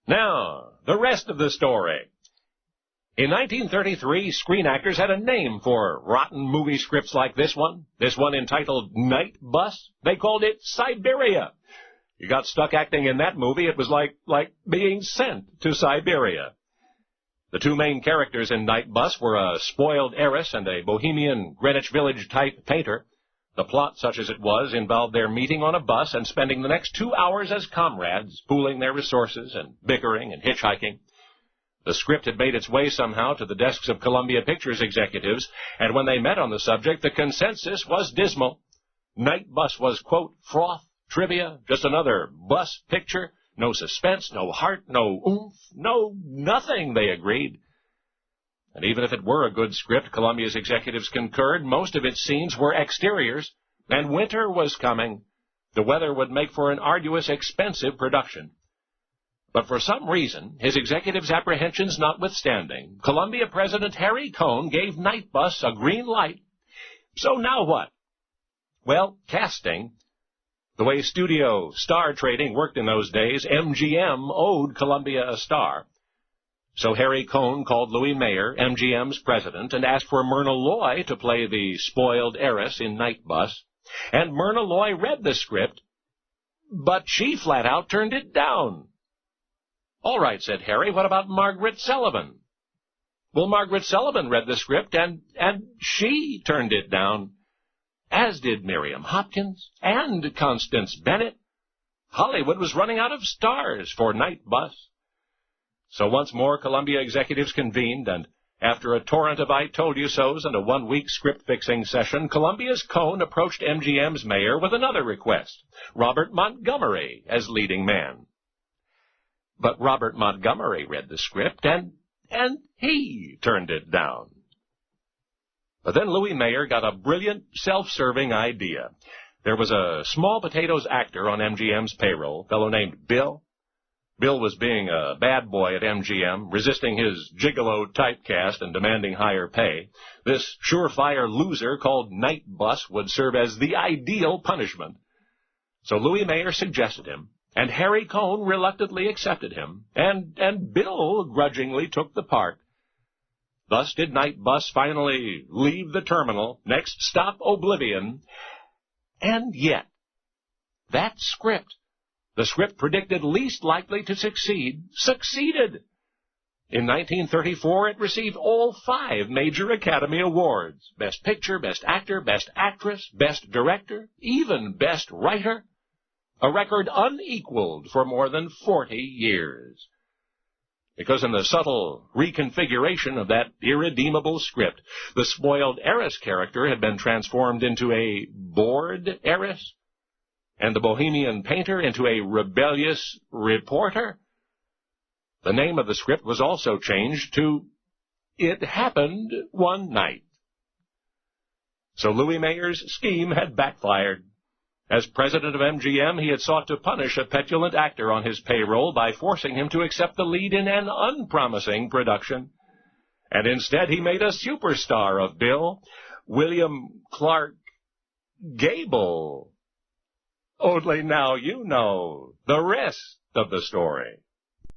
Now, the rest of the story. In 1933, screen actors had a name for rotten movie scripts like this one entitled Night Bus. They called it Siberia. You got stuck acting in that movie, it was like being sent to Siberia. The two main characters in Night Bus were a spoiled heiress and a bohemian Greenwich Village-type painter. The plot, such as it was, involved their meeting on a bus and spending the next 2 hours as comrades, pooling their resources and bickering and hitchhiking. The script had made its way somehow to the desks of Columbia Pictures executives, and when they met on the subject, the consensus was dismal. Night Bus was, quote, froth, trivia, just another bus picture, no suspense, no heart, no oomph, no nothing, they agreed. And even if it were a good script, Columbia's executives concurred, most of its scenes were exteriors, and winter was coming. The weather would make for an arduous, expensive production. But for some reason, his executives' apprehensions notwithstanding, Columbia President Harry Cohn gave Night Bus a green light. So now what? Well, casting. The way studio star trading worked in those days, MGM owed Columbia a star. So Harry Cohn called Louis Mayer, MGM's president, and asked for Myrna Loy to play the spoiled heiress in Night Bus. And Myrna Loy read the script, but she flat out turned it down. All right, said Harry, what about Margaret Sullivan? Well, Margaret Sullivan read the script, and she turned it down, as did Miriam Hopkins and Constance Bennett. Hollywood was running out of stars for Night Bus. So once more, Columbia executives convened, and after a torrent of I-told-you-sos and a one-week script-fixing session, Columbia's Cohn approached MGM's mayor with another request, Robert Montgomery as leading man. But Robert Montgomery read the script, and he turned it down. But then Louis Mayer got a brilliant, self-serving idea. There was a small-potatoes actor on MGM's payroll, a fellow named Bill. Bill was being a bad boy at MGM, resisting his gigolo typecast and demanding higher pay. This surefire loser called Night Bus would serve as the ideal punishment. So Louis Mayer suggested him, and Harry Cohn reluctantly accepted him, and Bill grudgingly took the part. Thus did Night Bus finally leave the terminal, next stop Oblivion, and yet that script, the script predicted least likely to succeed, succeeded. In 1934, it received all 5 major Academy Awards: Best Picture, Best Actor, Best Actress, Best Director, even Best Writer, a record unequaled for more than 40 years. Because in the subtle reconfiguration of that irredeemable script, the spoiled heiress character had been transformed into a bored heiress, and the bohemian painter into a rebellious reporter. The name of the script was also changed to It Happened One Night. So Louis Mayer's scheme had backfired. As president of MGM, he had sought to punish a petulant actor on his payroll by forcing him to accept the lead in an unpromising production. And instead he made a superstar of Bill, William Clark Gable. Only now you know the rest of the story.